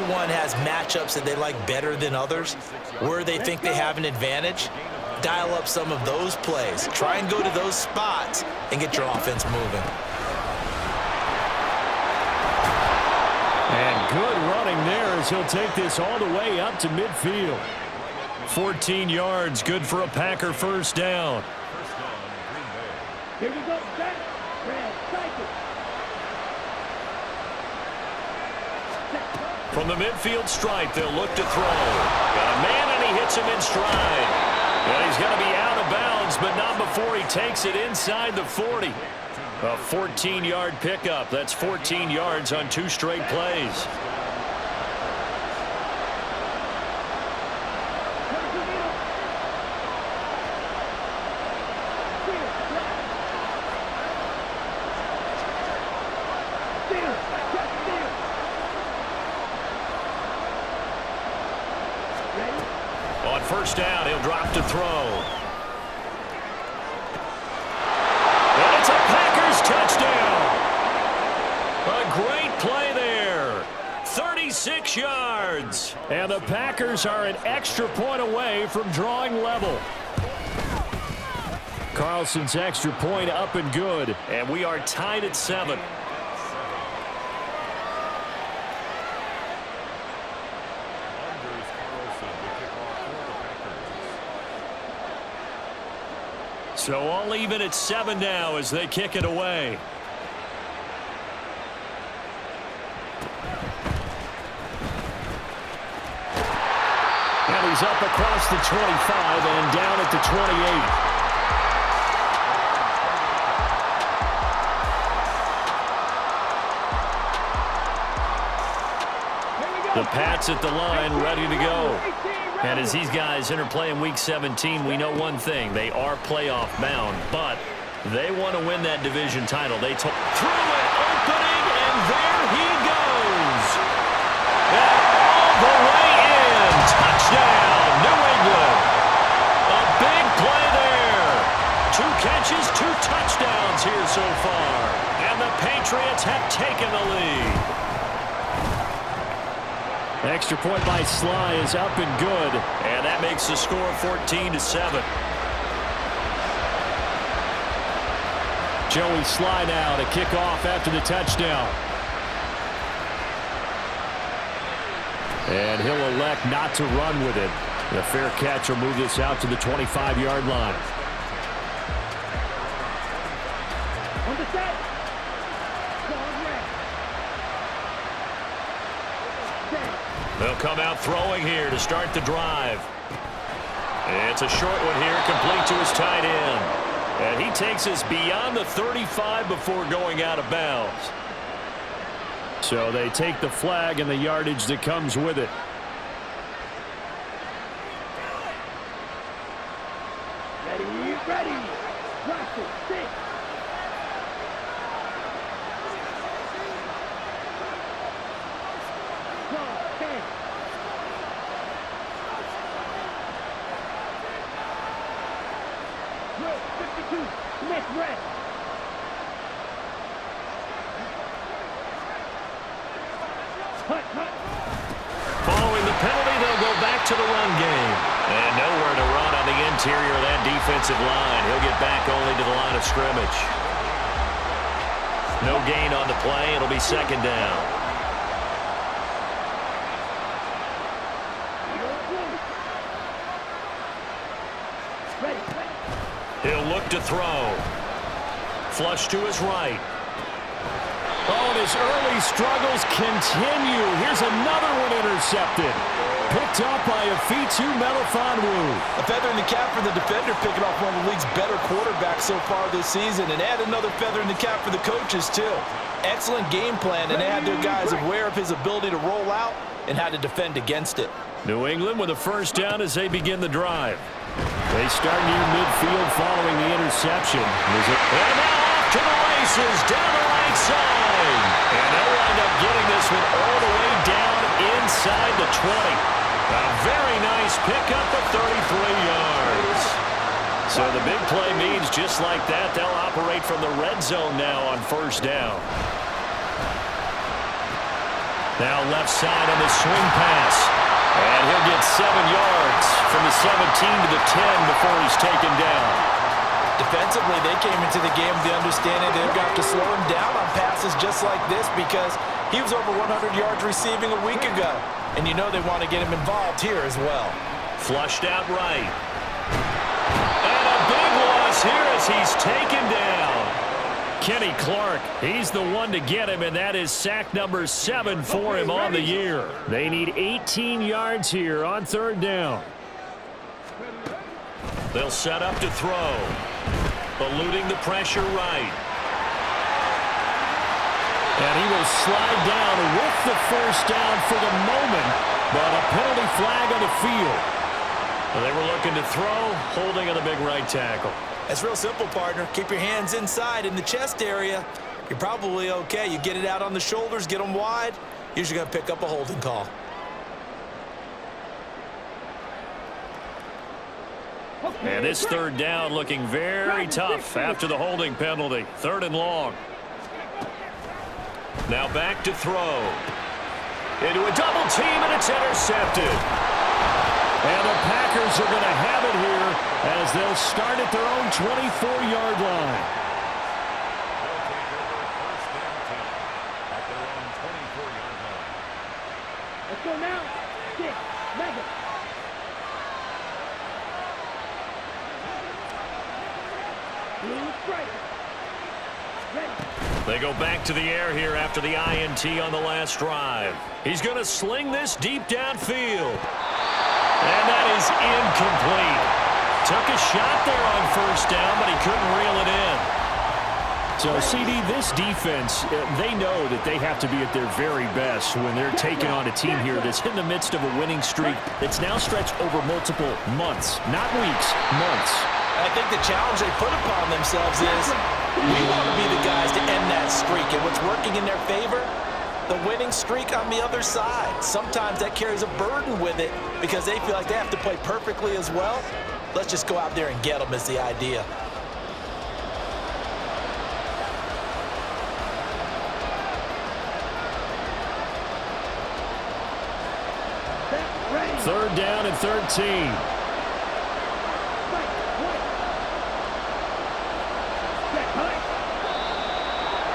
everyone has matchups that they like better than others, where they think they have an advantage. Dial up some of those plays. Try and go to those spots and get your offense moving. And good running there as he'll take this all the way up to midfield. 14 yards, good for a Packer first down. Here we go, set, red, cycle. From the midfield stripe, they'll look to throw. Got a man, and he hits him in stride. And he's going to be out of bounds, but not before he takes it inside the 40. A 14-yard pickup. That's 14 yards on 2 straight plays. On first down, he'll drop to throw. And it's a Packers touchdown. A great play there. 36 yards. And the Packers are an extra point away from drawing level. Carlson's extra point up and good. And we are tied at 7. So all even at 7 now as they kick it away. And he's up across the 25 and down at the 28. The Pats at the line, ready to go. And as these guys interplay in Week 17, we know one thing. They are playoff bound, but they want to win that division title. They threw an opening, and there he goes. And all the way in. Touchdown, New England. A big play there. 2 catches, 2 touchdowns here so far. And the Patriots have taken the lead. Extra point by Sly is up and good. And that makes the score 14-7. Joey Sly now to kick off after the touchdown. And he'll elect not to run with it. The fair catch will move this out to the 25-yard line. On the set. They'll come out throwing here to start the drive. It's a short one here, complete to his tight end. And he takes us beyond the 35 before going out of bounds. So they take the flag and the yardage that comes with it. Ready. Watch it, 6. Next rest. Following the penalty, they'll go back to the run game. And nowhere to run on the interior of that defensive line. He'll get back only to the line of scrimmage. No gain on the play. It'll be second down. He'll look to throw. Flush to his right. Oh, and his early struggles continue. Here's another one intercepted. Picked up by Afitu Melifonwu. A feather in the cap for the defender, picking off one of the league's better quarterbacks so far this season, and add another feather in the cap for the coaches, too. Excellent game plan, and they had their guys aware of his ability to roll out and how to defend against it. New England with a first down as they begin the drive. They start near midfield following the interception. And now off to the races down the right side. And they'll wind up getting this one all the way down inside the 20. A very nice pickup of 33 yards. So the big play means just like that, they'll operate from the red zone now on first down. Now left side on the swing pass. And he'll get 7 yards from the 17 to the 10 before he's taken down. Defensively, they came into the game with the understanding they've got to slow him down on passes just like this because he was over 100 yards receiving a week ago. And you know they want to get him involved here as well. Flushed out right. And a big loss here as he's taken down. Kenny Clark, he's the one to get him, and that is sack number 7 for him on the year. They need 18 yards here on 3rd down. They'll set up to throw. Eluding the pressure right. And he will slide down with the 1st down for the moment, but a penalty flag on the field. Well, they were looking to throw, holding on the big right tackle. It's real simple, partner. Keep your hands inside in the chest area. You're probably okay. You get it out on the shoulders, get them wide. Usually going to pick up a holding call. And this 3rd down looking very tough after the holding penalty. 3rd and long. Now back to throw. Into a double team, and it's intercepted. And the Packers are going to have it here as they'll start at their own 24-yard line. Let's go now. 6, mega. They go back to the air here after the INT on the last drive. He's going to sling this deep downfield. And that is incomplete. Took a shot there on 1st down, but he couldn't reel it in. So, CD, this defense, they know that they have to be at their very best when they're taking on a team here that's in the midst of a winning streak that's now stretched over multiple months, not weeks, months. I think the challenge they put upon themselves is we want to be the guys to end that streak. And what's working in their favor? The winning streak on the other side. Sometimes that carries a burden with it because they feel like they have to play perfectly as well. Let's just go out there and get them is the idea. Third down and 13.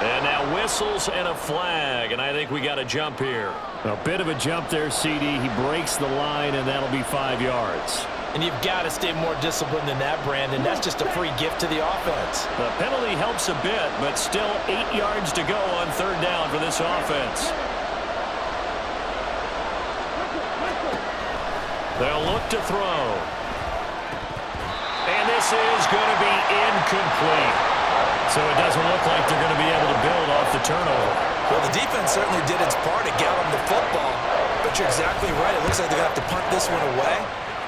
And now whistles and a flag, and I think we got a jump here. A bit of a jump there, CD. He breaks the line, and that'll be 5 yards. And you've got to stay more disciplined than that, Brandon. That's just a free gift to the offense. The penalty helps a bit, but still 8 yards to go on 3rd down for this offense. They'll look to throw. And this is going to be incomplete. So it doesn't look like they're going to be able to build off the turnover. Well, the defense certainly did its part to get them the football. But you're exactly right. It looks like they're going to have to punt this one away.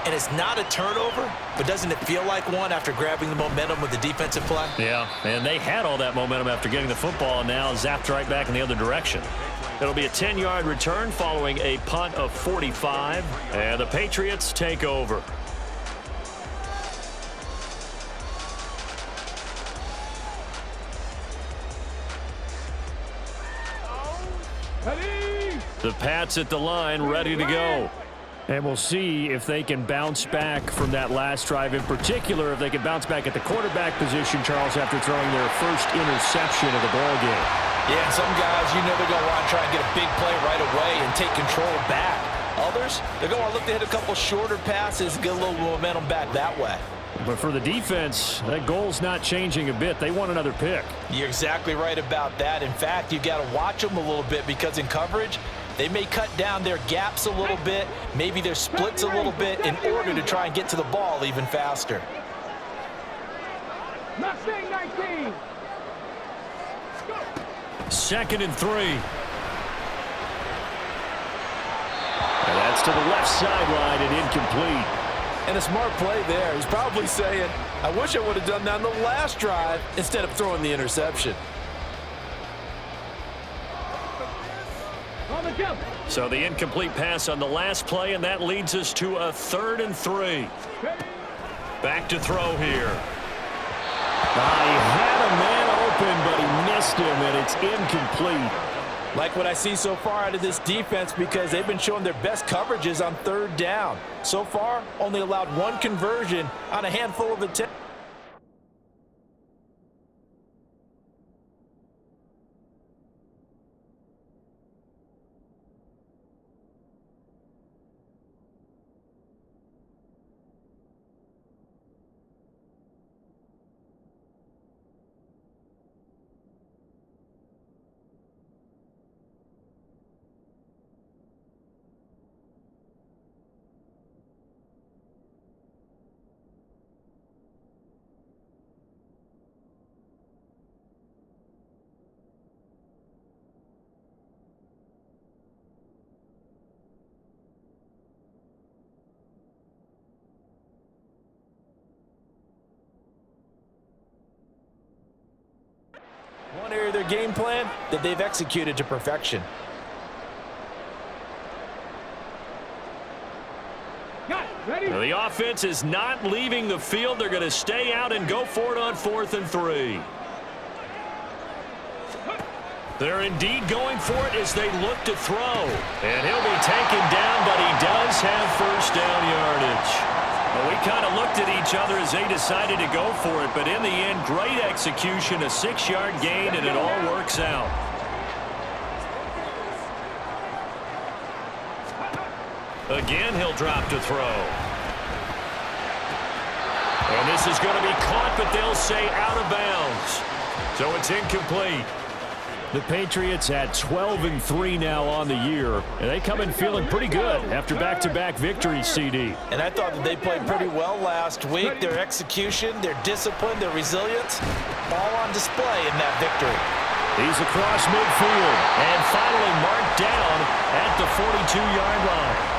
And it's not a turnover, but doesn't it feel like one after grabbing the momentum with the defensive play? Yeah, and they had all that momentum after getting the football and now zapped right back in the other direction. It'll be a 10-yard return following a punt of 45, and the Patriots take over. The Pats at the line, ready to go. And we'll see if they can bounce back from that last drive. In particular, if they can bounce back at the quarterback position, Charles, after throwing their first interception of the ball game. Yeah, and some guys, you know they're going to want to try and get a big play right away and take control back. Others, they're going to look to hit a couple shorter passes and get a little momentum back that way. But for the defense, that goal's not changing a bit. They want another pick. You're exactly right about that. In fact, you got to watch them a little bit because in coverage, they may cut down their gaps a little bit, maybe their splits a little bit in order to try and get to the ball even faster. Mustang 19. 2nd and 3. And that's to the left sideline and incomplete. And a smart play there. He's probably saying, I wish I would have done that on the last drive instead of throwing the interception. On the jump. So the incomplete pass on the last play, and that leads us to a 3rd and 3. Back to throw here. He had a man open, but he missed him, and it's incomplete. Like what I see so far out of this defense because they've been showing their best coverages on third down. So far, only allowed one conversion on a handful of attempts. One area of their game plan that they've executed to perfection. The offense is not leaving the field. They're going to stay out and go for it on 4th and 3. They're indeed going for it as they look to throw. And he'll be taken down, but he does have first down yardage. Well, we kind of looked at each other as they decided to go for it, but in the end, great execution, a 6-yard gain, and it all works out. Again, he'll drop to throw. And this is going to be caught, but they'll say out of bounds. So it's incomplete. The Patriots at 12-3 now on the year, and they come in feeling pretty good after back-to-back victories, CD. And I thought that they played pretty well last week. Their execution, their discipline, their resilience, all on display in that victory. He's across midfield. And finally marked down at the 42-yard line.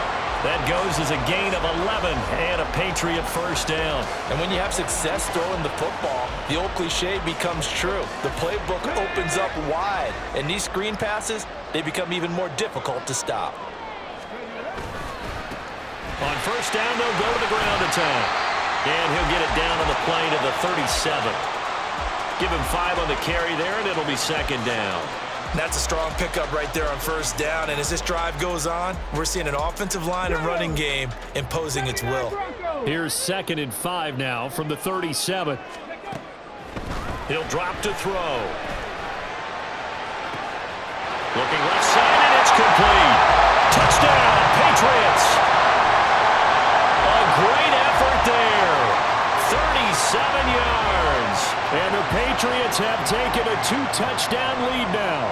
That goes as a gain of 11 and a Patriot first down. And when you have success throwing the football, the old cliche becomes true. The playbook opens up wide, and these screen passes, they become even more difficult to stop. On first down, they'll go to the ground attack. And he'll get it down on the play to the 37. Give him 5 on the carry there, and it'll be second down. That's a strong pickup right there on first down, and as this drive goes on, we're seeing an offensive line and running game imposing its will. Here's 2nd and 5 now from the 37. He'll drop to throw. Looking left side, and it's complete. Touchdown, Patriots. A great effort there. 37 yards. And the Patriots have taken a 2-touchdown lead now.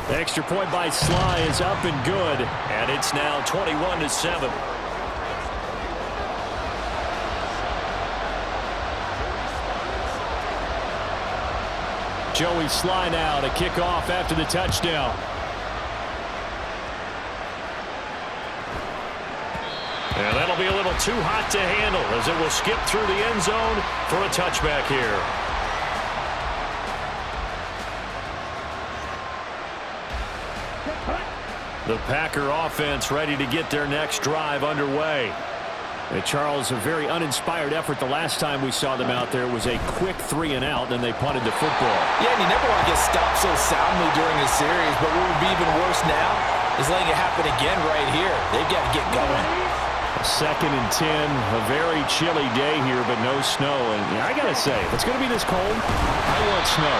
The extra point by Sly is up and good. And it's now 21-7. Joey Sly now to kick off after the touchdown. And that'll be a little too hot to handle as it will skip through the end zone for a touchback here. The Packer offense ready to get their next drive underway. And Charles, a very uninspired effort the last time we saw them out there was a quick 3-and-out, and they punted the football. Yeah, and you never want to get stopped so soundly during a series, but what would be even worse now is letting it happen again right here. They've got to get going. 2nd and 10, a very chilly day here, but no snow. And I got to say, if it's going to be this cold, I want snow.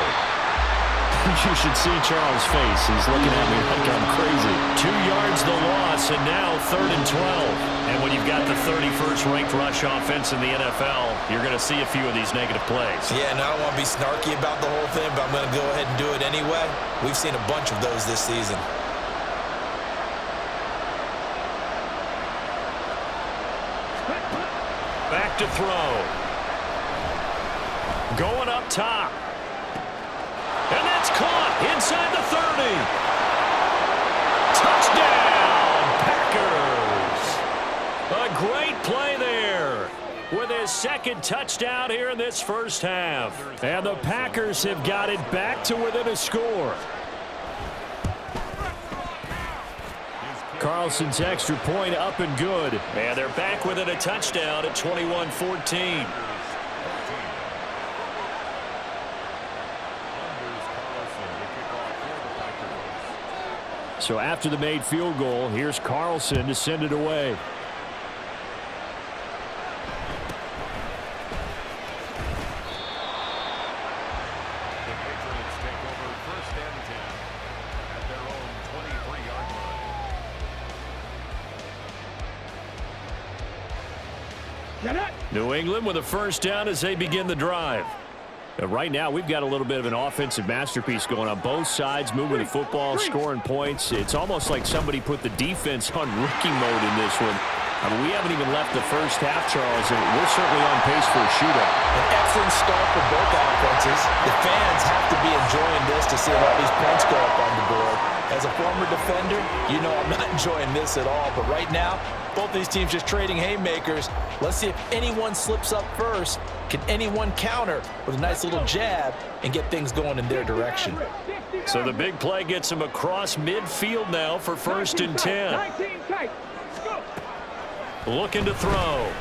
You should see Charles' face. He's looking at me like I'm crazy. 2 yards the loss, and now 3rd and 12. And when you've got the 31st ranked rush offense in the NFL, you're going to see a few of these negative plays. Yeah, and I don't want to be snarky about the whole thing, but I'm going to go ahead and do it anyway. We've seen a bunch of those this season. Back to throw. Going up top. And that's caught inside the 30. Touchdown, Packers. A great play there with his 2nd touchdown here in this first half. And the Packers have got it back to within a score. Carlson's extra point up and good. And they're back within a touchdown at 21-14. So after the made field goal, here's Carlson to send it away. New England with a first down as they begin the drive. Right now, we've got a little bit of an offensive masterpiece going on both sides, moving the football, scoring points. It's almost like somebody put the defense on rookie mode in this one. I mean, we haven't even left the first half, Charles, and we're certainly on pace for a shootout. An excellent start for both offenses. The fans have to be enjoying this to see all these points go up on the board. As a former defender, you know I'm not enjoying this at all. But right now, both these teams just trading haymakers. Let's see if anyone slips up first. Can anyone counter with a nice little jab and get things going in their direction? So the big play gets him across midfield now for 1st and 10. Looking to throw.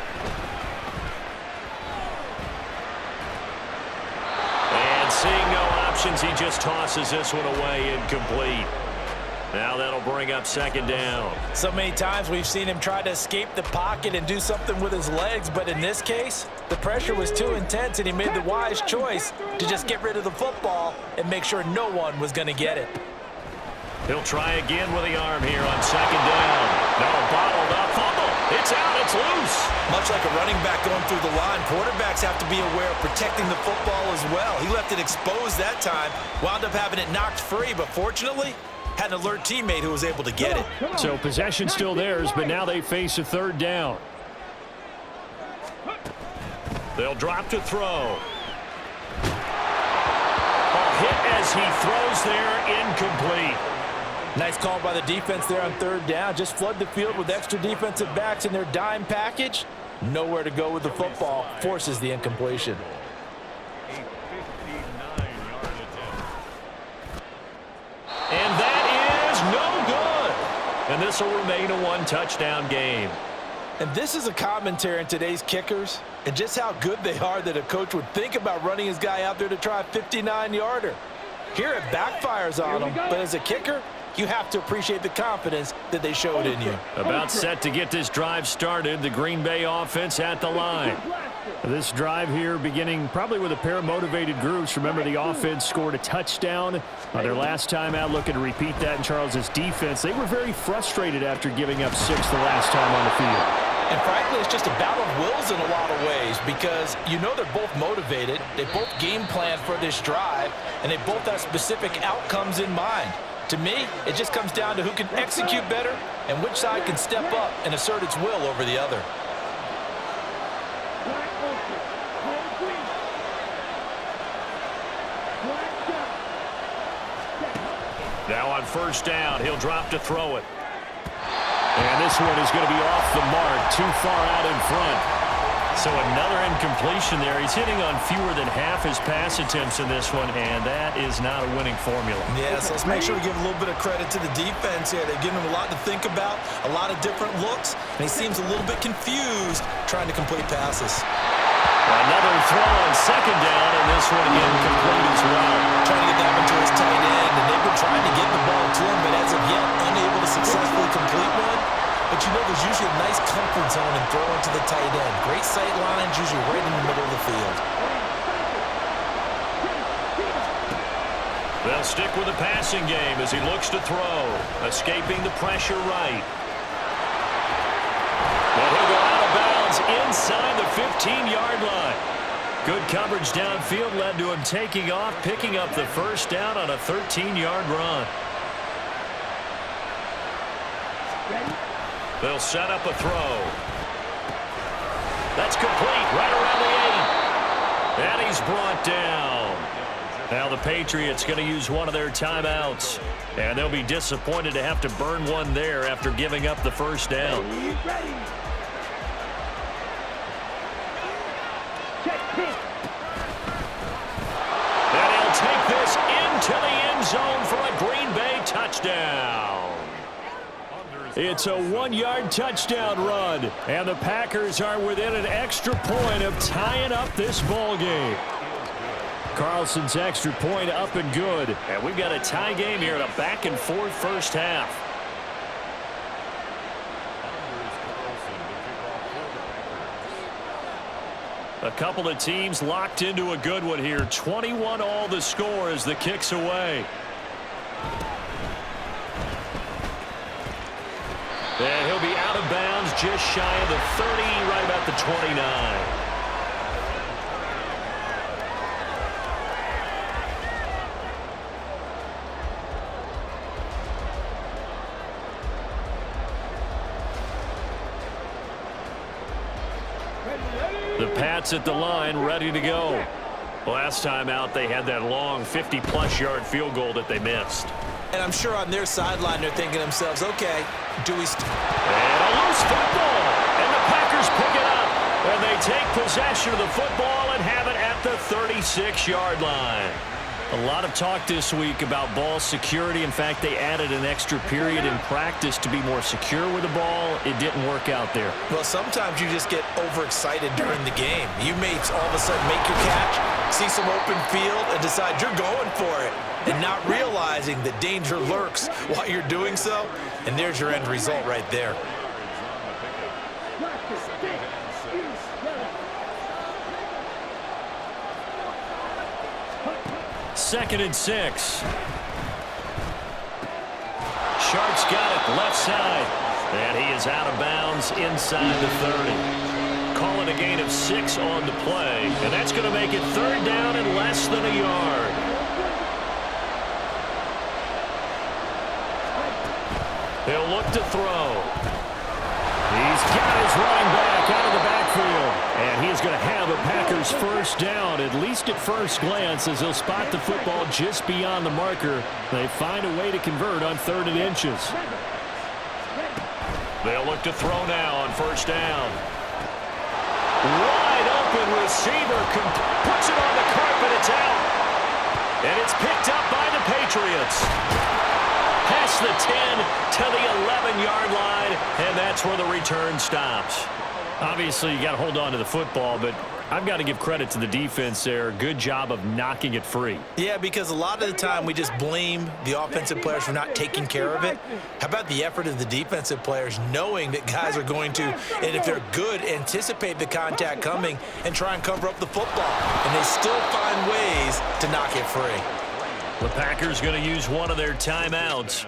And seeing no options, he just tosses this one away, incomplete. Now that'll bring up 2nd down. So many times we've seen him try to escape the pocket and do something with his legs, but in this case, the pressure was too intense and he made the wise choice to just get rid of the football and make sure no one was going to get it. He'll try again with the arm here on 2nd down. No, bottled up, fumble. It's out, it's loose. Much like a running back going through the line, quarterbacks have to be aware of protecting the football as well. He left it exposed that time, wound up having it knocked free, but fortunately, had an alert teammate who was able to get it. So possession still theirs, but now they face a 3rd down. They'll drop to throw. A hit as he throws there, incomplete. Nice call by the defense there on 3rd down. Just flood the field with extra defensive backs in their dime package. Nowhere to go with the football. Forces the incompletion. And that is no good. And this will remain a 1-touchdown game. And this is a commentary on today's kickers and just how good they are that a coach would think about running his guy out there to try a 59-yarder. Here it backfires on him, but as a kicker, you have to appreciate the confidence that they showed in you. About set to get this drive started. The Green Bay offense at the line. This drive here beginning probably with a pair of motivated groups. Remember, the offense scored a touchdown their last time out. Looking to repeat that in Charles's defense. They were very frustrated after giving up 6 the last time on the field. And frankly, it's just a battle of wills in a lot of ways because you know they're both motivated. They both game plan for this drive, and they both have specific outcomes in mind. To me, it just comes down to who can execute better and which side can step up and assert its will over the other. Now on 1st down, he'll drop to throw it. And this one is going to be off the mark, too far out in front. So another incompletion there. He's hitting on fewer than half his pass attempts in this one, and that is not a winning formula. Yes, let's make sure we give a little bit of credit to the defense here. They've given him a lot to think about, a lot of different looks, and he seems a little bit confused trying to complete passes. Another throw on 2nd down, and this one again complete as well. Trying to get that one to his tight end, and they've been trying to get the ball to him, but as of yet, unable to successfully complete one. But you know there's usually a nice comfort zone in throwing to the tight end. Great sight lines, usually right in the middle of the field. They'll stick with the passing game as he looks to throw. Escaping the pressure right. Well, he'll go out of bounds inside the 15-yard line. Good coverage downfield led to him taking off, picking up the 1st down on a 13-yard run. They'll set up a throw. That's complete right around the 8. And he's brought down. Now the Patriots going to use one of their timeouts. And they'll be disappointed to have to burn one there after giving up the 1st down. And he'll take this into the end zone for a Green Bay touchdown. It's a 1-yard touchdown run, and the Packers are within an extra point of tying up this ball game. Carlson's extra point up and good. And we've got a tie game here in a back-and-forth first half. A couple of teams locked into a good one here. 21 all the score as the kick's away. And he'll be out of bounds just shy of the 30, right about the 29. The Pats at the line, ready to go. Last time out, they had that long 50-plus yard field goal that they missed. And I'm sure on their sideline they're thinking to themselves, okay, do we... And a loose football, and the Packers pick it up. And they take possession of the football and have it at the 36-yard line. A lot of talk this week about ball security. In fact, they added an extra period in practice to be more secure with the ball. It didn't work out there. Well, sometimes you just get overexcited during the game. You may all of a sudden make your catch, see some open field, and decide you're going for it, and not realizing that danger lurks while you're doing so. And there's your end result right there. Second and 6. Sharp's got it left side. And he is out of bounds inside the 30. Calling a gain of 6 on the play. And that's going to make it third down and less than a yard. He'll look to throw. He's got his running back out of the backfield. And he's going to have a Packers first down, at least at first glance, as they'll spot the football just beyond the marker. They find a way to convert on 3rd and inches. They'll look to throw now on first down. Wide open receiver puts it on the carpet. It's out. And it's picked up by the Patriots. Past the 10 to the 11-yard line, and that's where the return stops. Obviously, you got to hold on to the football, but I've got to give credit to the defense there. Good job of knocking it free. Yeah, because a lot of the time we just blame the offensive players for not taking care of it. How about the effort of the defensive players knowing that guys are going to, and if they're good, anticipate the contact coming and try and cover up the football. And they still find ways to knock it free. The Packers going to use one of their timeouts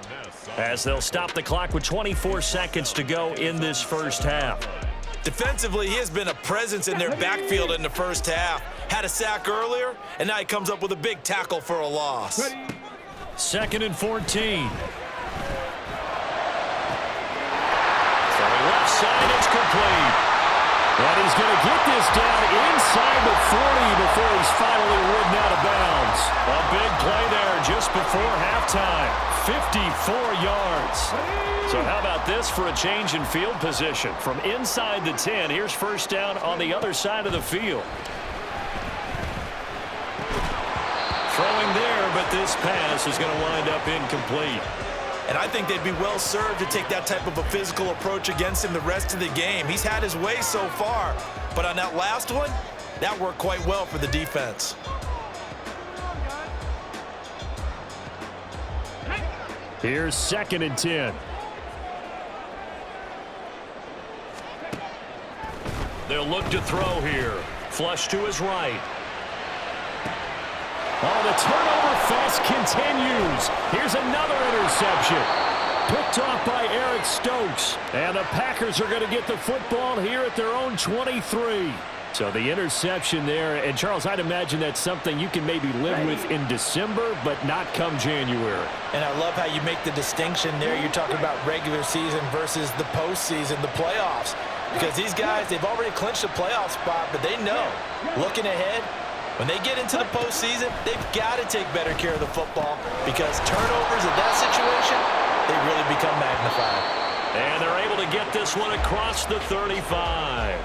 as they'll stop the clock with 24 seconds to go in this first half. Defensively, he has been a presence in their backfield in the first half. Had a sack earlier, and now he comes up with a big tackle for a loss. 2nd and 14. From the left side, it's complete. And he's going to get this down inside the 40 before he's finally ridden out of bounds. A big play there just before halftime. 54 yards. So how about this for a change in field position? From inside the 10, here's first down on the other side of the field. Throwing there, but this pass is going to wind up incomplete. And I think they'd be well served to take that type of a physical approach against him the rest of the game. He's had his way so far, but on that last one, that worked quite well for the defense. Here's 2nd and 10. They'll look to throw here. Flush to his right. Oh, the turnover fest continues. Here's another interception. Picked off by Eric Stokes. And the Packers are going to get the football here at their own 23. So the interception there. And, Charles, I'd imagine that's something you can maybe live with in December, but not come January. And I love how you make the distinction there. You're talking about regular season versus the postseason, the playoffs. Because these guys, they've already clinched a playoff spot, but they know, looking ahead, when they get into the postseason, they've got to take better care of the football because turnovers in that situation, they really become magnified. And they're able to get this one across the 35.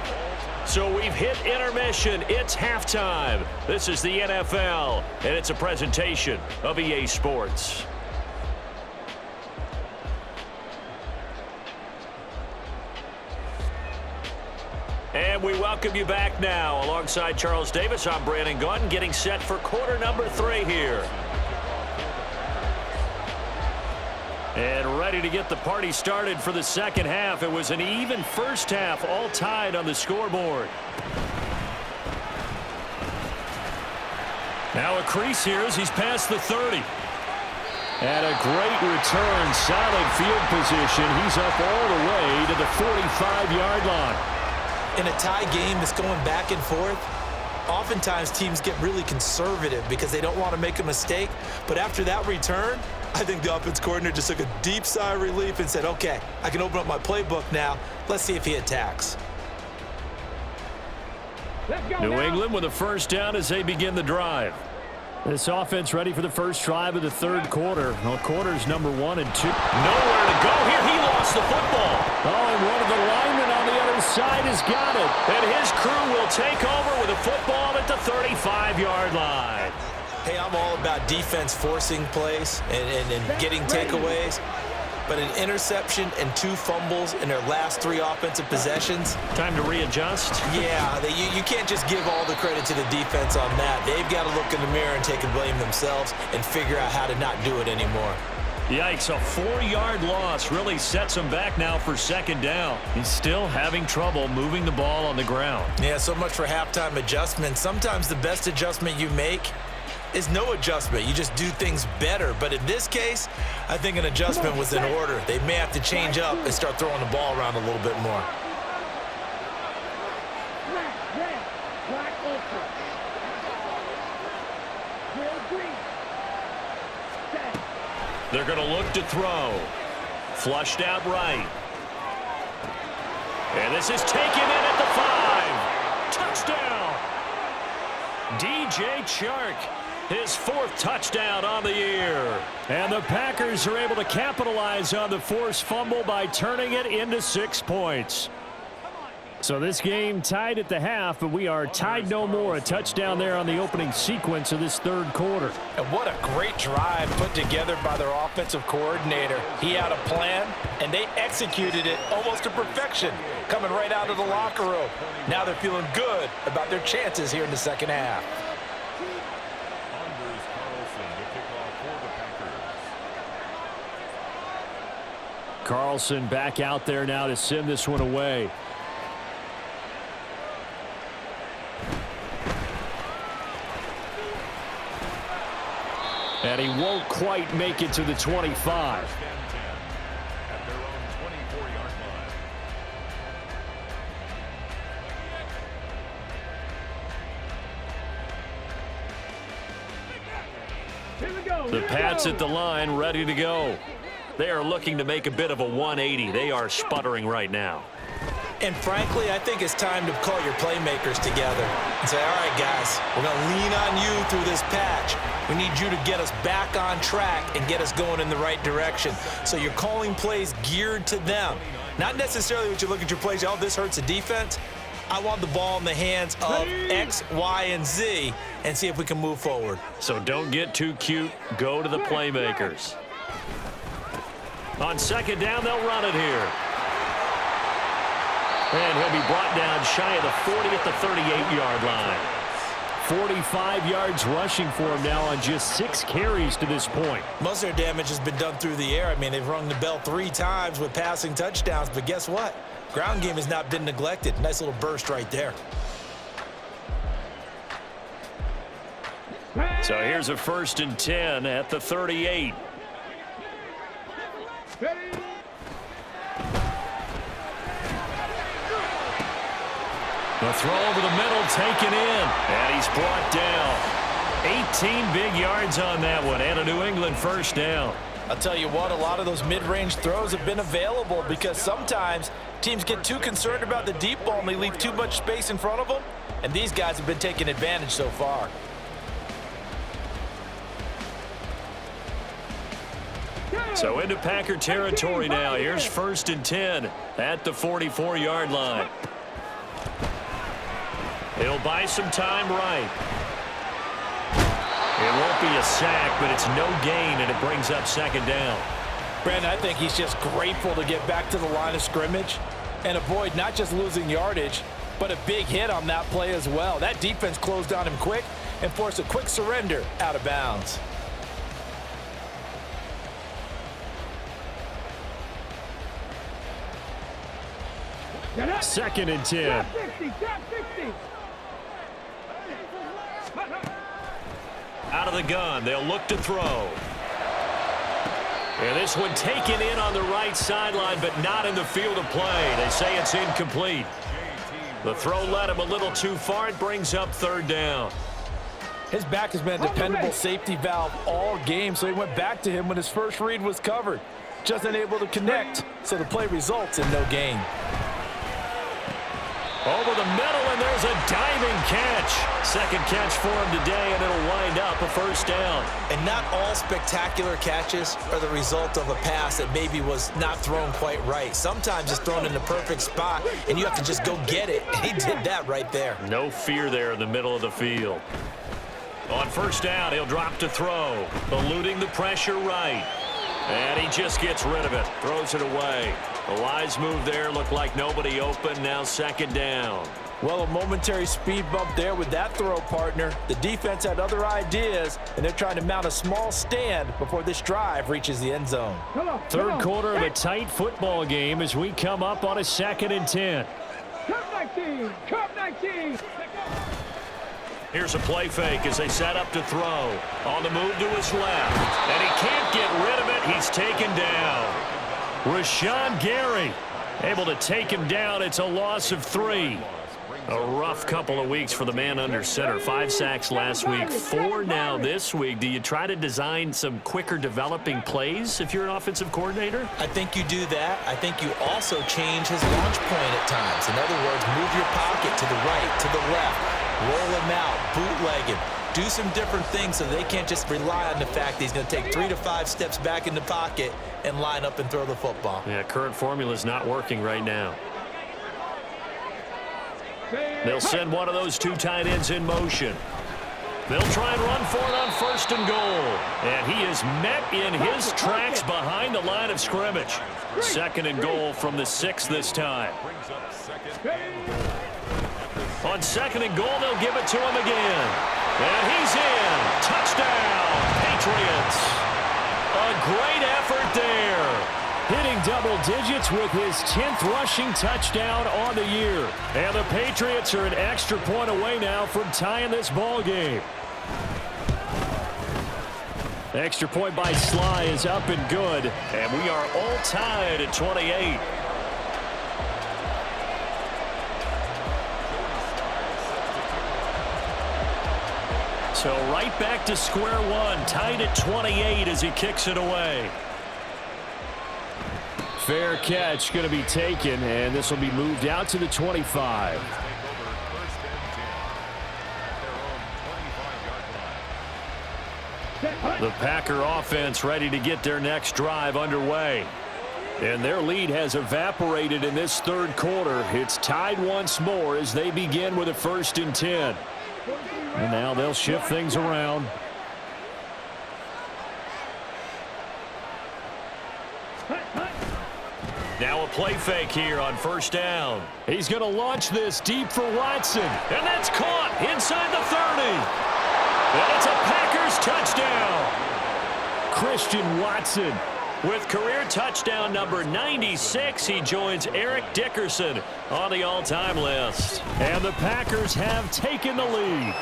So we've hit intermission. It's halftime. This is the NFL, and it's a presentation of EA Sports. And we welcome you back now. Alongside Charles Davis, I'm Brandon Gaudin, getting set for quarter number 3 here. And ready to get the party started for the second half. It was an even first half, all tied on the scoreboard. Now a crease here as he's past the 30. And a great return, solid field position. He's up all the way to the 45-yard line. In a tie game that's going back and forth, oftentimes teams get really conservative because they don't want to make a mistake. But after that return, I think the offense coordinator just took a deep sigh of relief and said, okay, I can open up my playbook now. Let's see if he attacks. New England with a first down as they begin the drive. This offense ready for the first drive of the third quarter. Well, quarters number 1 and 2. Nowhere to go here. He lost the football. Oh, and one of the linemen on the other side has got it. And his crew will take over with a football at the 35-yard line. Hey, I'm all about defense forcing plays and getting takeaways. But an interception and 2 fumbles in their last 3 offensive possessions. Time to readjust. Yeah, you can't just give all the credit to the defense on that. They've got to look in the mirror and take the blame themselves and figure out how to not do it anymore. Yikes, a 4-yard loss really sets him back now for second down. He's still having trouble moving the ball on the ground. Yeah, so much for halftime adjustments. Sometimes the best adjustment you make is no adjustment. You just do things better. But in this case, I think an adjustment was in order. They may have to change up and start throwing the ball around a little bit more. They're going to look to throw. Flushed out right. And this is taken in at the 5. Touchdown. DJ Chark. His 4th touchdown on the year. And the Packers are able to capitalize on the forced fumble by turning it into 6 points. So this game tied at the half, but we are tied no more. A touchdown there on the opening sequence of this third quarter. And what a great drive put together by their offensive coordinator. He had a plan, and they executed it almost to perfection, coming right out of the locker room. Now they're feeling good about their chances here in the second half. Carlson back out there now to send this one away. And he won't quite make it to the 25. The Pats at the line, ready to go. They are looking to make a bit of a 180. They are sputtering right now. And frankly, I think it's time to call your playmakers together and say, all right, guys, we're going to lean on you through this patch. We need you to get us back on track and get us going in the right direction. So you're calling plays geared to them. Not necessarily what you look at your plays, oh, this hurts the defense. I want the ball in the hands of X, Y, and Z and see if we can move forward. So don't get too cute. Go to the playmakers. On second down, they'll run it here. And he'll be brought down shy of the 40 at the 38-yard line. 45 yards rushing for him now on just 6 carries to this point. Most of their damage has been done through the air. I mean, they've rung the bell 3 times with passing touchdowns, but guess what? Ground game has not been neglected. Nice little burst right there. So here's a 1st and 10 at the 38. The throw over the middle taken in. And he's brought down. 18 big yards on that one. And a New England first down. I'll tell you what, a lot of those mid-range throws have been available because sometimes teams get too concerned about the deep ball and they leave too much space in front of them. And these guys have been taking advantage so far. So into Packer territory now. Here's 1st and 10 at the 44-yard line. He'll buy some time right. It won't be a sack, but it's no gain, and it brings up second down. Brandon, I think he's just grateful to get back to the line of scrimmage and avoid not just losing yardage, But a big hit on that play as well. That defense closed on him quick and forced a quick surrender out of bounds. Second and 10. Out of the gun, they'll look to throw. And this one taken in on the right sideline, but not in the field of play. They say it's incomplete. The throw led him a little too far. It brings up third down. His back has been a dependable safety valve all game, so he went back to him when his first read was covered. Just unable to connect, so the play results in no gain. Over the middle, and there's a diving catch. Second catch for him today, and it'll wind up a first down. And not all spectacular catches are the result of a pass that maybe was not thrown quite right. Sometimes it's thrown in the perfect spot, and you have to just go get it. And he did that right there. No fear there in the middle of the field. On first down, he'll drop to throw, eluding the pressure right. And he just gets rid of it, throws it away. A wise move there, looked like nobody open, now second down. Well, a momentary speed bump there with that throw, partner. The defense had other ideas, and they're trying to mount a small stand before this drive reaches the end zone. Third quarter of a tight football game as we come up on a second and 10. Cup 19! Cup 19! Here's a play fake as they set up to throw. On the move to his left. And he can't get rid of it. He's taken down. Rashawn Gary able to take him down. It's a loss of 3. A rough couple of weeks for the man under center. 5 sacks last week, 4 now this week. Do you try to design some quicker developing plays if you're an offensive coordinator? I think you do that. I think you also change his launch point at times. In other words, move your pocket to the right, to the left, roll him out, bootleg him. Do some different things so they can't just rely on the fact that he's going to take 3 to 5 steps back in the pocket and line up and throw the football. Yeah, current formula is not working right now. They'll send one of those 2 tight ends in motion. They'll try and run for it on first and goal. And he is met in his tracks behind the line of scrimmage. Second and goal from the 6 this time. On second and goal, they'll give it to him again. And he's in. Touchdown, Patriots. A great effort there. Hitting double digits with his 10th rushing touchdown on the year. And the Patriots are an extra point away now from tying this ball game. The extra point by Sly is up and good. And we are all tied at 28. So right back to square one, tied at 28 as he kicks it away. Fair catch going to be taken, and this will be moved out to the 25. The Packer offense ready to get their next drive underway. And their lead has evaporated in this third quarter. It's tied once more as they begin with a 1st and 10. And now they'll shift things around. Now a play fake here on first down. He's going to launch this deep for Watson. And that's caught inside the 30. And it's a Packers touchdown. Christian Watson. With career touchdown number 96, he joins Eric Dickerson on the all-time list. And the Packers have taken the lead.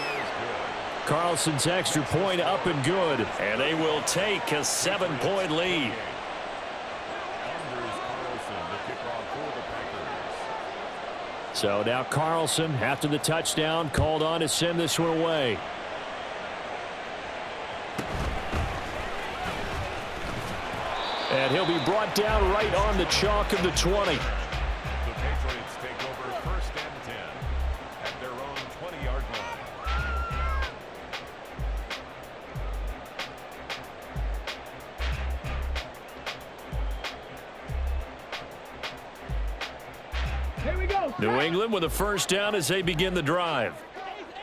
Carlson's extra point up and good. And they will take a 7-point lead. So now Carlson, after the touchdown, called on to send this one away. And he'll be brought down right on the chalk of the 20. The Patriots take over 1st and 10 at their own 20-yard line. Here we go. New England with a first down as they begin the drive.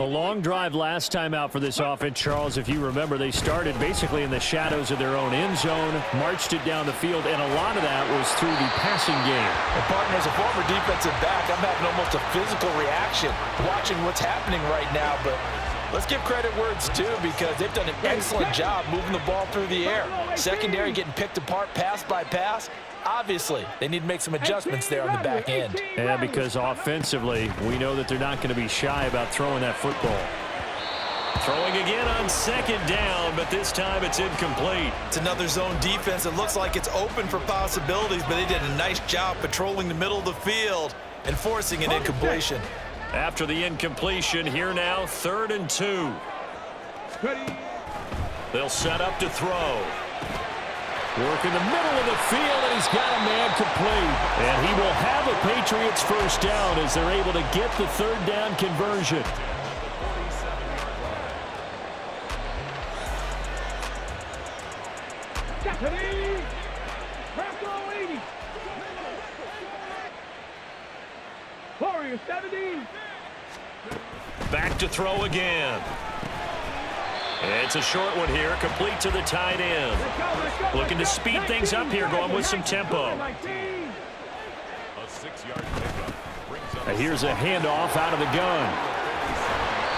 A long drive last time out for this offense, Charles. If you remember, they started basically in the shadows of their own end zone, marched it down the field, and a lot of that was through the passing game. And partner, as a former defensive back, I'm having almost a physical reaction watching what's happening right now. But let's give credit where it's due, because they've done an excellent job moving the ball through the air. Secondary getting picked apart pass by pass. Obviously, they need to make some adjustments there on the back end. Yeah, because offensively, we know that they're not going to be shy about throwing that football. Throwing again on second down, but this time it's incomplete. It's another zone defense. It looks like it's open for possibilities, but they did a nice job patrolling the middle of the field and forcing an incompletion. After the incompletion, here now, 3rd and 2. They'll set up to throw. Work in the middle of the field, and he's got a man complete. And he will have a Patriots first down as they're able to get the 3rd down conversion. Warriors 70. Back to throw again. It's a short one here, complete to the tight end. Looking to speed things up here, going with some tempo. A 6-yard pickup brings up. And here's a handoff out of the gun.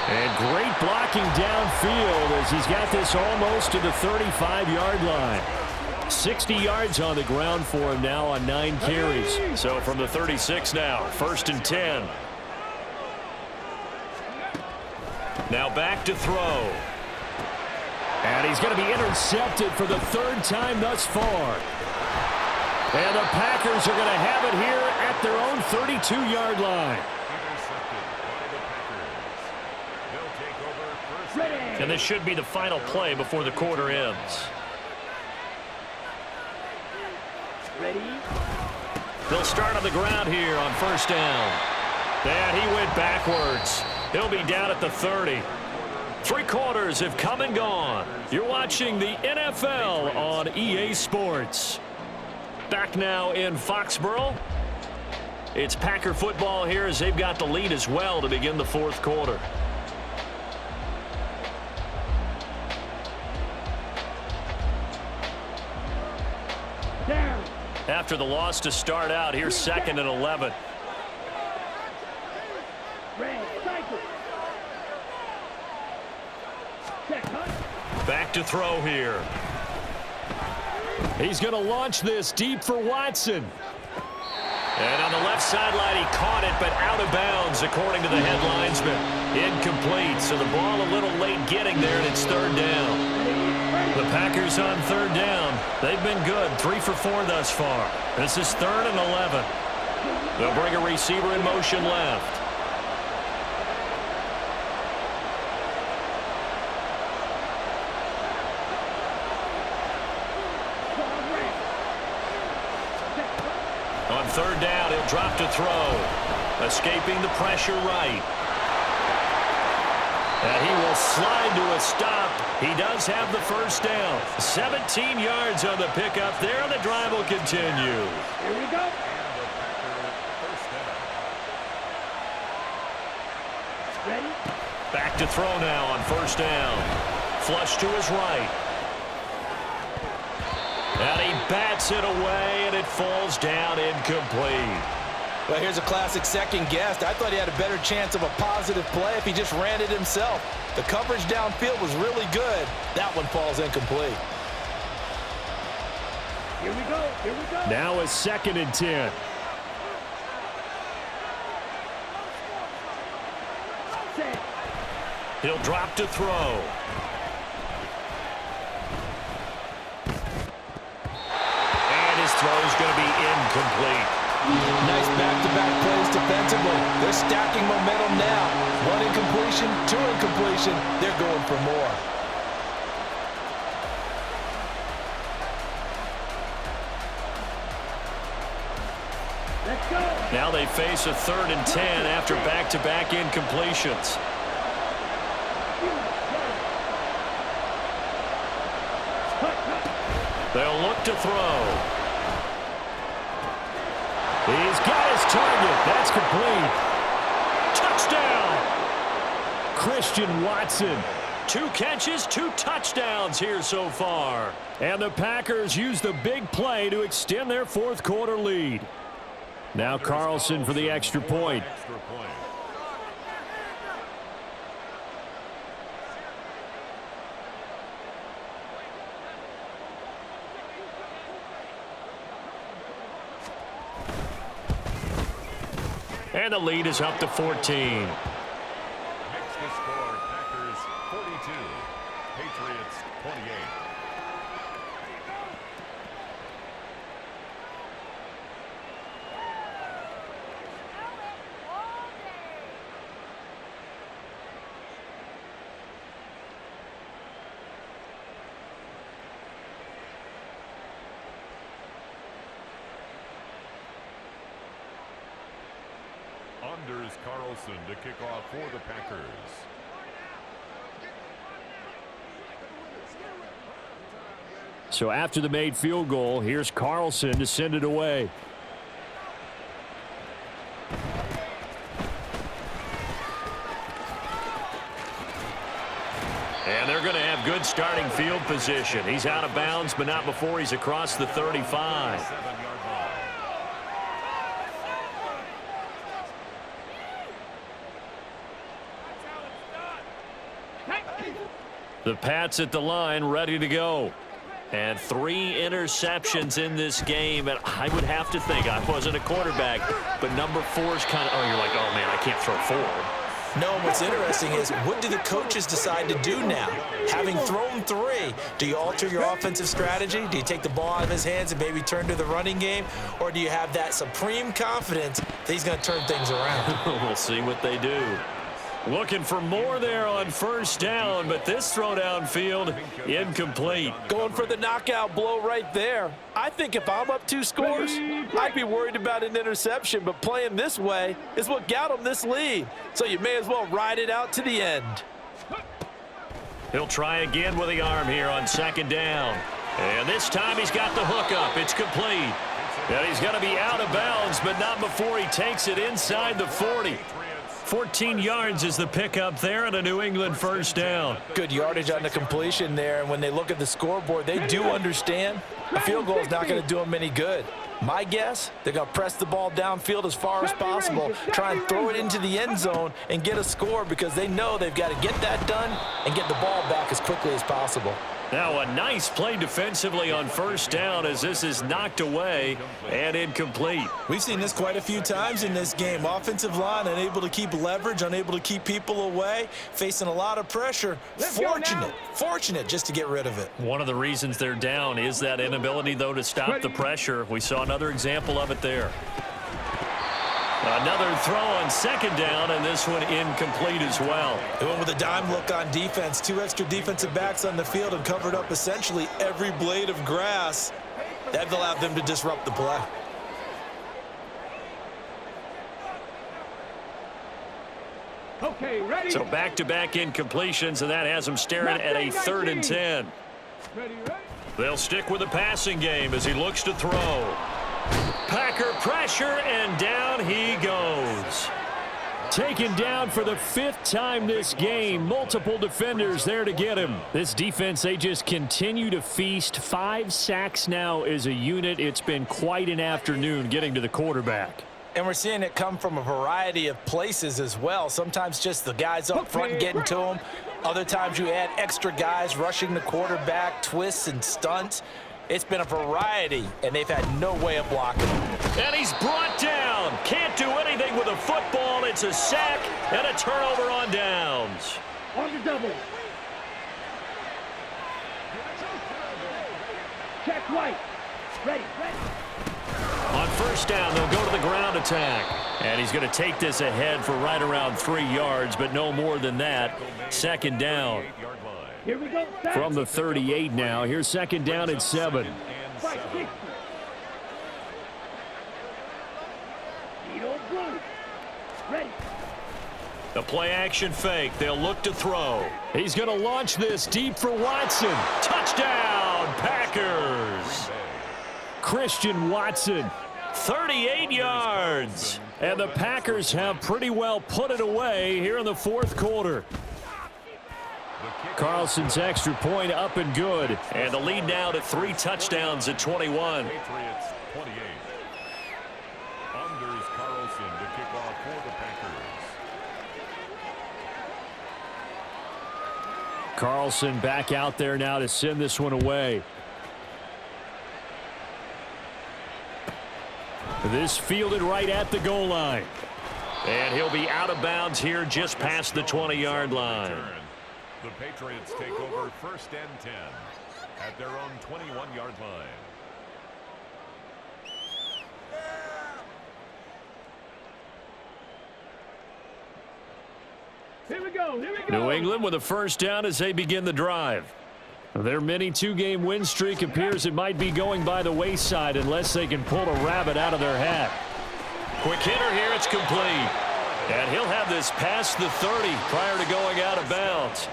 And great blocking downfield as he's got this almost to the 35-yard line. 60 yards on the ground for him now on 9 carries. So from the 36 now, 1st and 10. Now back to throw. And he's going to be intercepted for the 3rd time thus far. And the Packers are going to have it here at their own 32-yard line. Intercepted by the Packers. They'll take over first. And this should be the final play before the quarter ends. They'll start on the ground here on 1st down. And he went backwards. He'll be down at the 30. 3 quarters have come and gone. You're watching the NFL on EA Sports. Back now in Foxborough. It's Packer football here as they've got the lead as well to begin the 4th quarter. After the loss to start out, here's 2nd and 11. Back to throw here. He's going to launch this deep for Watson. And on the left sideline, he caught it, but out of bounds, according to the headlinesman. Incomplete, so the ball a little late getting there, and it's 3rd down. The Packers on 3rd down. They've been good, 3 for 4 thus far. This is 3rd and 11. They'll bring a receiver in motion left. On 3rd down, he'll drop to throw. Escaping the pressure right. And he will slide to a stop. He does have the first down. 17 yards on the pickup there. The drive will continue. Here we go. Ready? Back to throw now on 1st down. Flush to his right. And he bats it away, and it falls down incomplete. Well, here's a classic second guess. I thought he had a better chance of a positive play if he just ran it himself. The coverage downfield was really good. That one falls incomplete. Here we go. Here we go. Now a 2nd and 10. Set. He'll drop to throw. And his throw is going to be incomplete. Nice back-to-back plays defensively. They're stacking momentum now. 1 incompletion, 2 incompletion. They're going for more. Let's go. Now they face a 3rd and 10 after back-to-back incompletions. They'll look to throw. He's got his target. That's complete. Touchdown. Christian Watson. 2 catches, 2 touchdowns here so far. And the Packers use the big play to extend their fourth quarter lead. Now Carlson for the extra point. And the lead is up to 14. Makes the score Packers 42, Patriots 28. Anders Carlson to kick off for the Packers. So after the made field goal, here's Carlson to send it away. And they're going to have good starting field position. He's out of bounds, but not before he's across the 35. 7-yard line. The Pats at the line, ready to go. And 3 interceptions in this game. And I would have to think, I wasn't a quarterback, but number 4's kind of, oh, you're like, oh, man, I can't throw 4. No, what's interesting is what do the coaches decide to do now? Having thrown 3, do you alter your offensive strategy? Do you take the ball out of his hands and maybe turn to the running game? Or do you have that supreme confidence that he's going to turn things around? We'll see what they do. Looking for more there on first down, but this throw downfield incomplete. Going for the knockout blow right there. I think if I'm up 2 scores, I'd be worried about an interception, but playing this way is what got him this lead. So you may as well ride it out to the end. He'll try again with the arm here on second down. And this time he's got the hook up. It's complete. And he's going to be out of bounds, but not before he takes it inside the 40. 14 yards is the pickup there and a New England first down. Good yardage on the completion there, and when they look at the scoreboard, they do understand a field goal is not going to do them any good. My guess, they're going to press the ball downfield as far as possible, try and throw it into the end zone and get a score because they know they've got to get that done and get the ball back as quickly as possible. Now a nice play defensively on first down as this is knocked away and incomplete. We've seen this quite a few times in this game. Offensive line unable to keep leverage, unable to keep people away, facing a lot of pressure. Fortunate just to get rid of it. One of the reasons they're down is that inability, though, to stop the pressure. We saw another example of it there. Another throw on second down, and this one incomplete as well. They went with a dime look on defense. 2 extra defensive backs on the field and covered up essentially every blade of grass. That allowed them to disrupt the play. Okay, ready? So back-to-back incompletions, and that has them staring at a 3rd and 10. Ready. They'll stick with the passing game as he looks to throw. Packer pressure, and down he goes. Taken down for the 5th time this game. Multiple defenders there to get him. This defense, they just continue to feast. 5 sacks now as a unit. It's been quite an afternoon getting to the quarterback. And we're seeing it come from a variety of places as well. Sometimes just the guys up front getting to him. Other times you add extra guys rushing the quarterback, twists and stunts. It's been a variety, and they've had no way of blocking him. And he's brought down. Can't do anything with a football. It's a sack and a turnover on downs. On the double. Check right. Ready. On first down, they'll go to the ground attack. And he's going to take this ahead for right around 3 yards, but no more than that. Second down. Here we go. From the 38 now, here's second down at 7. Ready. The play action fake. They'll look to throw. He's going to launch this deep for Watson. Touchdown, Packers. Christian Watson. 38 yards. And the Packers have pretty well put it away here in the 4th quarter. Carlson's extra point up and good. And the lead now to 3 touchdowns at 21. Patriots 28. Anders Carlson to kick off for the Packers. Carlson back out there now to send this one away. This fielded right at the goal line. And he'll be out of bounds here just past the 20-yard line. The Patriots take over 1st and 10 at their own 21-yard line. Here we go. Here we go. New England with a first down as they begin the drive. Their mini 2-game win streak appears it might be going by the wayside unless they can pull a rabbit out of their hat. Quick hitter here. It's complete. And he'll have this past the 30 prior to going out of bounds.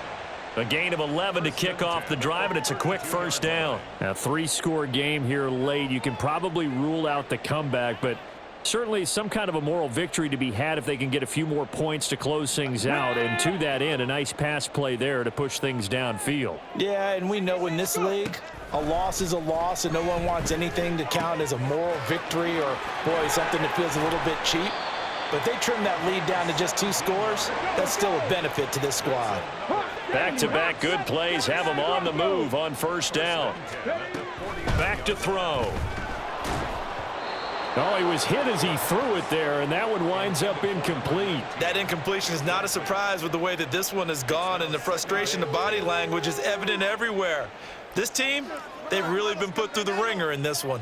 A gain of 11 to kick off the drive, and it's a quick first down. A 3-score game here late. You can probably rule out the comeback, but certainly some kind of a moral victory to be had if they can get a few more points to close things out. And to that end, a nice pass play there to push things downfield. Yeah, and we know in this league, a loss is a loss, and no one wants anything to count as a moral victory or, boy, something that feels a little bit cheap. But if they trim that lead down to just 2 scores, that's still a benefit to this squad. Back-to-back good plays have them on the move on first down. Back to throw. Oh, he was hit as he threw it there, and that one winds up incomplete. That incompletion is not a surprise with the way that this one has gone, and the frustration, the body language is evident everywhere. This team, they've really been put through the ringer in this one.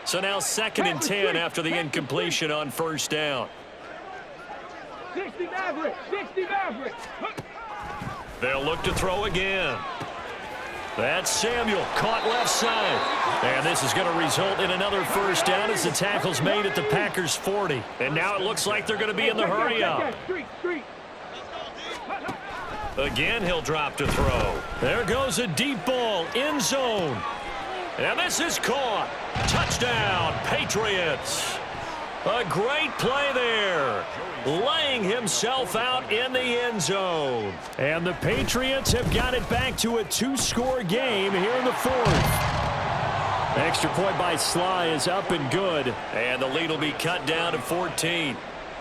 So now 2nd and 10 after the incompletion on first down. 60 Maverick. 60 Maverick. They'll look to throw again. That's Samuel, caught left side. And this is going to result in another first down as the tackle's made at the Packers' 40. And now it looks like they're going to be in the hurry up. Again, he'll drop to throw. There goes a deep ball, end zone. And this is caught. Touchdown, Patriots. A great play there. Laying himself out in the end zone. And the Patriots have got it back to a 2-score game here in the 4th. Extra point by Sly is up and good. And the lead will be cut down to 14.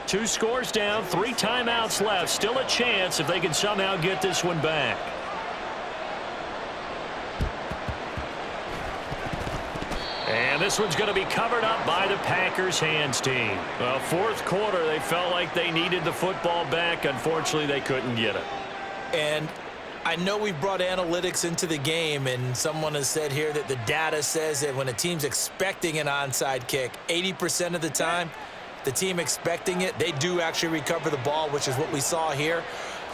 2 scores down, 3 timeouts left. Still a chance if they can somehow get this one back. And this one's going to be covered up by the Packers hands team. 4th quarter, they felt like they needed the football back. Unfortunately, they couldn't get it. And I know we've brought analytics into the game, and someone has said here that the data says that when a team's expecting an onside kick, 80% of the time, the team expecting it, they do actually recover the ball, which is what we saw here.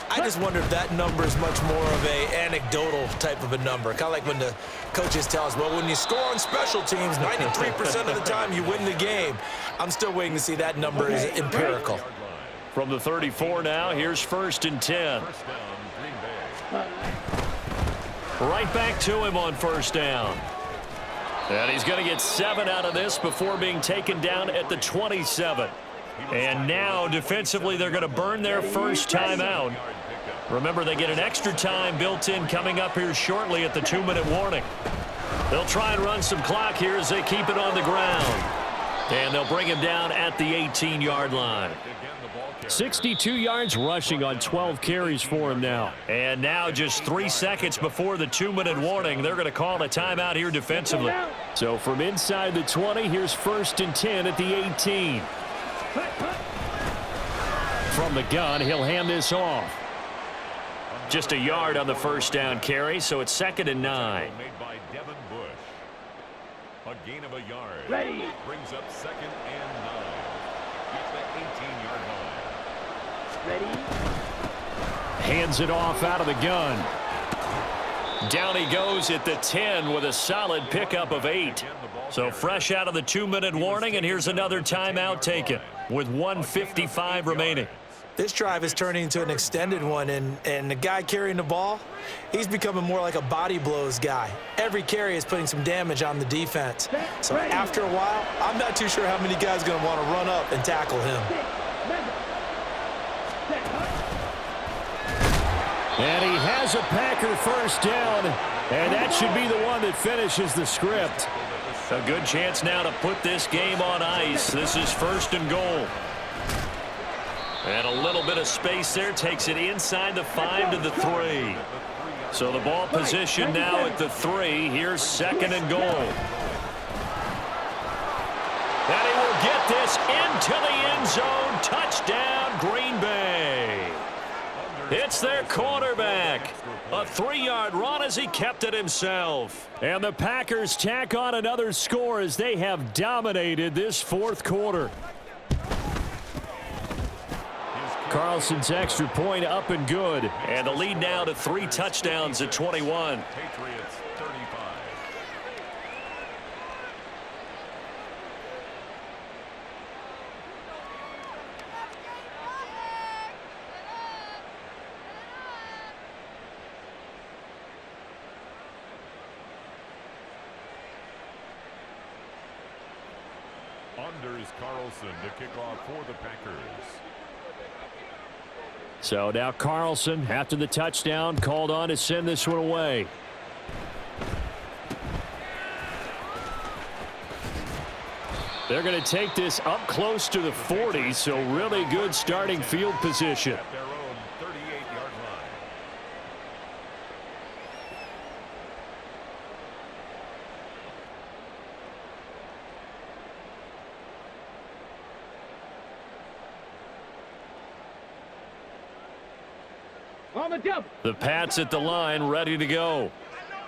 I just wonder if that number is much more of a anecdotal type of a number. Kind of like when the coaches tell us, well, when you score on special teams, 93% of the time you win the game. I'm still waiting to see that number is empirical. From the 34 now, here's 1st and 10. Right back to him on first down. And he's going to get 7 out of this before being taken down at the 27. And now, defensively, they're going to burn their first timeout. Remember, they get an extra time built in coming up here shortly at the 2-minute warning. They'll try and run some clock here as they keep it on the ground. And they'll bring him down at the 18-yard line. 62 yards rushing on 12 carries for him now. And now just 3 seconds before the 2-minute warning, they're going to call a timeout here defensively. So from inside the 20, here's 1st and 10 at the 18. From the gun, he'll hand this off. Just a yard on the first down carry, so it's 2nd and 9. Made by Devin Bush. A gain of a yard. Ready. Brings up 2nd and 9. At the 18-yard line. Ready. Hands it off out of the gun. Down he goes at the 10 with a solid pickup of 8. So fresh out of the 2-minute warning, and here's another timeout taken with 1:55 remaining. This drive is turning into an extended one, and the guy carrying the ball, he's becoming more like a body blows guy. Every carry is putting some damage on the defense. So after a while, I'm not too sure how many guys are going to want to run up and tackle him. And he has a Packer first down, and that should be the one that finishes the script. A good chance now to put this game on ice. This is 1st and goal. And a little bit of space there takes it inside the 5 to the 3. So the ball position now at the 3. Here's 2nd and goal. And he will get this into the end zone. Touchdown, Green Bay. It's their quarterback. A 3-yard run as he kept it himself. And the Packers tack on another score as they have dominated this 4th quarter. Carlson's extra point up and good. And the lead now to 3 touchdowns at 21. Patriots 35. Anders Carlson to kick off for the Packers. So now Carlson, after the touchdown, called on to send this one away. They're going to take this up close to the 40, so really good starting field position. At their own 38-yard line. On the jump. The Pats at the line, ready to go.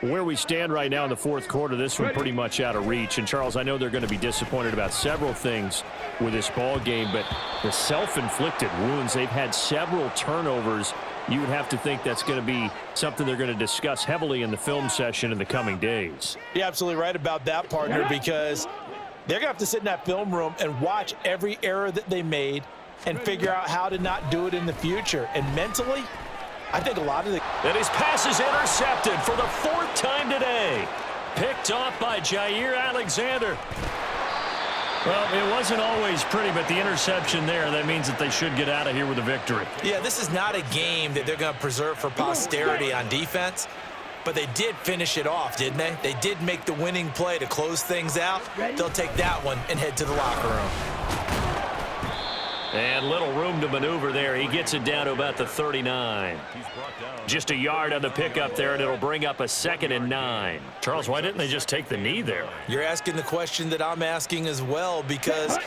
Where we stand right now in the 4th quarter, this one pretty much out of reach. And, Charles, I know they're going to be disappointed about several things with this ball game, but the self-inflicted wounds, they've had several turnovers. You would have to think that's going to be something they're going to discuss heavily in the film session in the coming days. You're absolutely right about that, partner, because they're going to have to sit in that film room and watch every error that they made and figure out how to not do it in the future. And mentally, I think a lot of the... And his pass is intercepted for the 4th time today. Picked off by Jair Alexander. Well, it wasn't always pretty, but the interception there, that means that they should get out of here with a victory. Yeah, this is not a game that they're going to preserve for posterity on defense, but they did finish it off, didn't they? They did make the winning play to close things out. They'll take that one and head to the locker room. And little room to maneuver there. He gets it down to about the 39. Just a yard on the pickup there, and it'll bring up a 2nd and 9. Charles, why didn't they just take the knee there? You're asking the question that I'm asking as well, because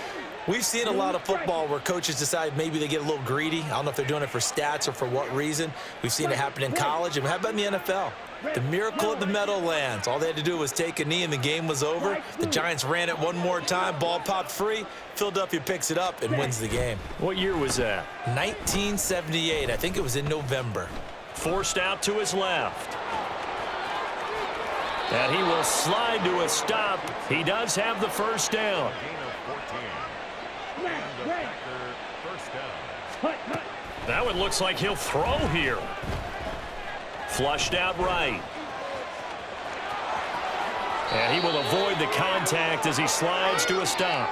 we've seen a lot of football where coaches decide maybe they get a little greedy. I don't know if they're doing it for stats or for what reason. We've seen it happen in college. And how about in the NFL? The miracle of the Meadowlands. All they had to do was take a knee and the game was over. The Giants ran it one more time. Ball popped free. Philadelphia picks it up and wins the game. What year was that? 1978. I think it was in November. Forced out to his left. And he will slide to a stop. He does have the first down. Gain of 14. And the Packer first down. That one looks like he'll throw here. Flushed out right. And he will avoid the contact as he slides to a stop.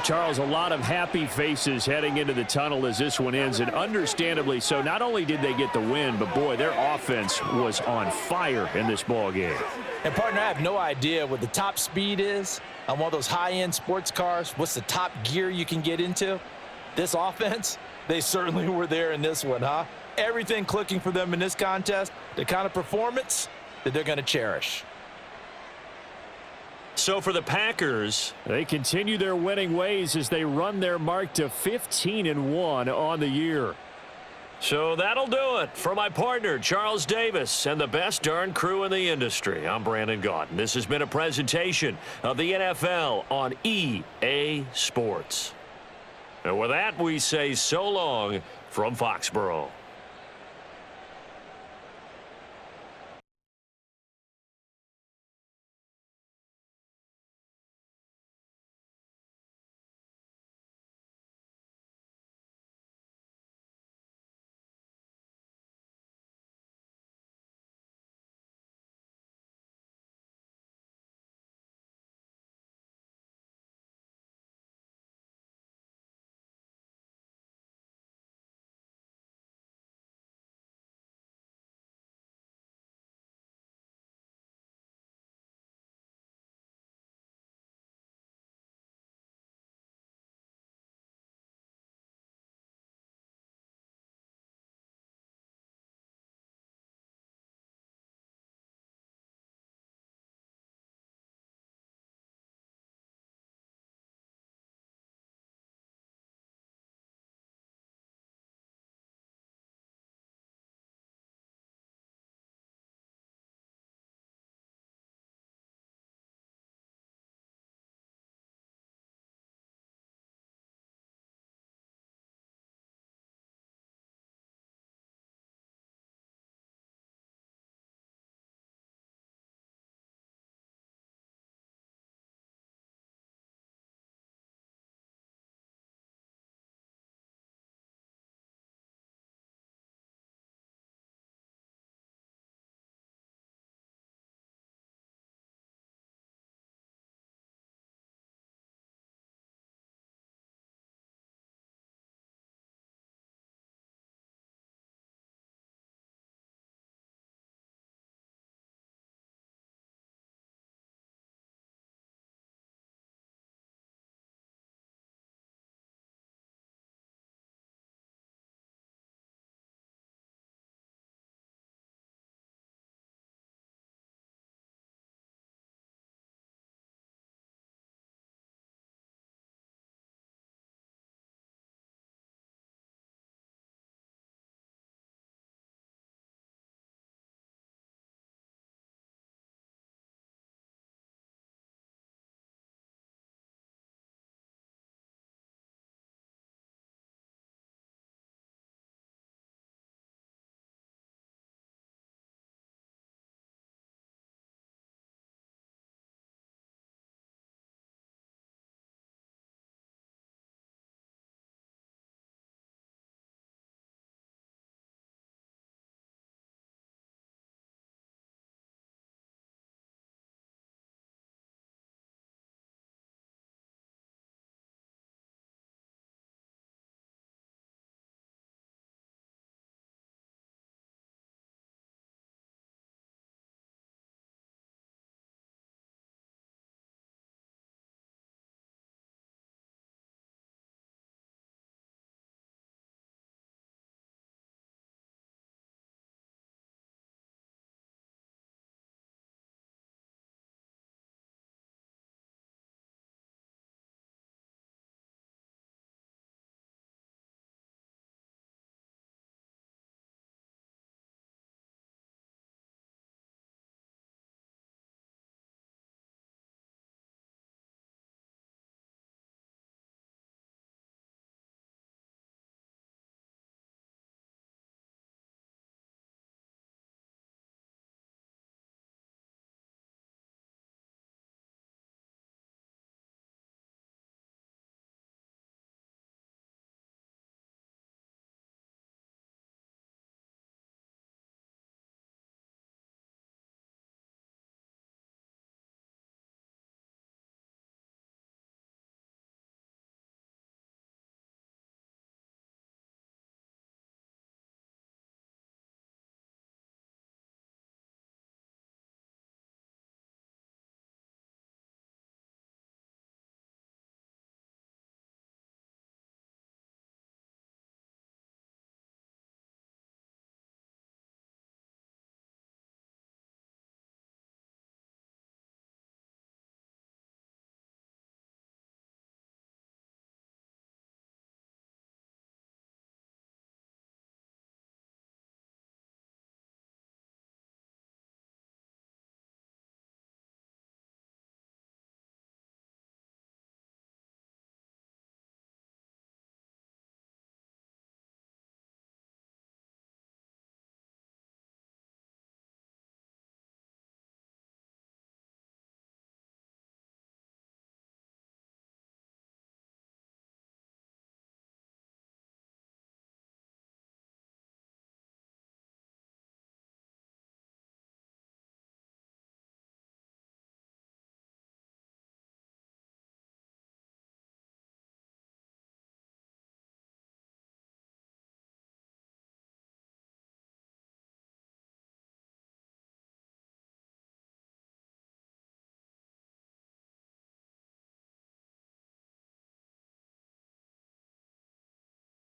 Charles, a lot of happy faces heading into the tunnel as this one ends, and understandably so. Not only did they get the win, but, boy, their offense was on fire in this ball game. And, partner, I have no idea what the top speed is on one of those high-end sports cars. What's the top gear you can get into? This offense, they certainly were there in this one, huh? Everything clicking for them in this contest, the kind of performance that they're going to cherish. So for the Packers, they continue their winning ways as they run their mark to 15-1 on the year. So that'll do it. For my partner, Charles Davis, and the best darn crew in the industry, I'm Brandon Gaudin. This has been a presentation of the NFL on EA Sports. And with that, we say so long from Foxborough.